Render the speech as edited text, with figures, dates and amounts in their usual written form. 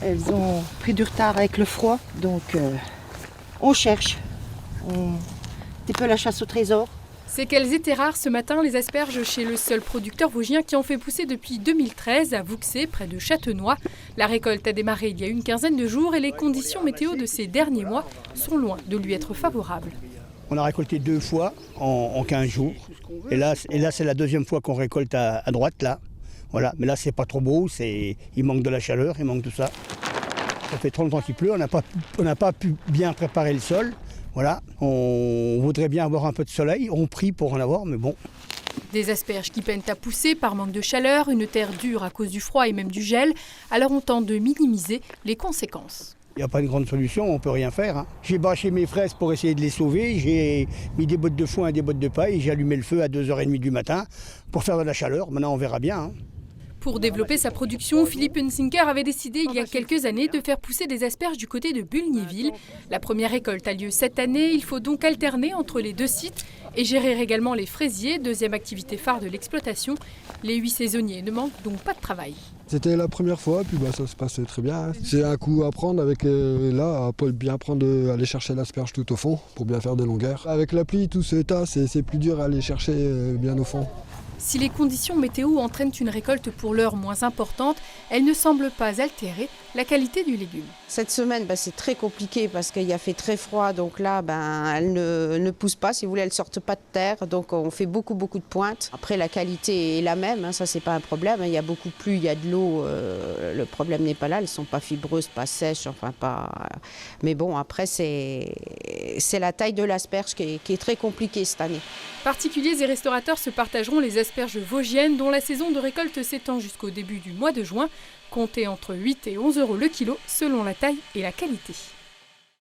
Elles ont pris du retard avec le froid, donc on cherche. Un petit peu la chasse au trésor. C'est qu'elles étaient rares ce matin, les asperges, chez le seul producteur vosgien qui en fait pousser depuis 2013 à Vouxé, près de Châtenois. La récolte a démarré il y a une quinzaine de jours et les conditions météo de ces derniers mois sont loin de lui être favorables. On a récolté 2 fois en 15 jours. Et là c'est la deuxième fois qu'on récolte à droite, là. Voilà. Mais là, c'est pas trop beau, il manque de la chaleur, il manque tout ça. Ça fait trop longtemps qu'il pleut, on n'a pas pu bien préparer le sol. Voilà, on voudrait bien avoir un peu de soleil, on prie pour en avoir, mais bon. Des asperges qui peinent à pousser par manque de chaleur, une terre dure à cause du froid et même du gel, alors on tente de minimiser les conséquences. Il n'y a pas une grande solution, on ne peut rien faire. J'ai bâché mes fraises pour essayer de les sauver, j'ai mis des bottes de foin et des bottes de paille, et j'ai allumé le feu à 2h30 du matin pour faire de la chaleur, maintenant on verra bien. Pour développer sa production, Philippe Hunsinker avait décidé il y a quelques années de faire pousser des asperges du côté de Bulgnéville. La première récolte a lieu cette année, il faut donc alterner entre les 2 sites et gérer également les fraisiers, deuxième activité phare de l'exploitation. Les 8 saisonniers ne manquent donc pas de travail. C'était la première fois, puis ça se passait très bien. C'est un coup à prendre avec là, à bien prendre, aller chercher l'asperge tout au fond pour bien faire des longueurs. Avec la pluie, tout ce tas, c'est plus dur à aller chercher bien au fond. Si les conditions météo entraînent une récolte pour l'heure moins importante, elles ne semblent pas altérer la qualité du légume. Cette semaine, c'est très compliqué parce qu'il a fait très froid, donc là, elles ne poussent pas, si vous voulez, elles ne sortent pas de terre, donc on fait beaucoup de pointes. Après, la qualité est la même, ça c'est pas un problème, il y a beaucoup de pluie, il y a de l'eau, le problème n'est pas là, elles ne sont pas fibreuses, pas sèches, enfin pas... Mais bon, après, c'est la taille de l'asperge qui est très compliquée cette année. Particuliers et restaurateurs se partageront les asperges vosgiennes dont la saison de récolte s'étend jusqu'au début du mois de juin. Comptez entre 8 et 11 € le kilo selon la taille et la qualité.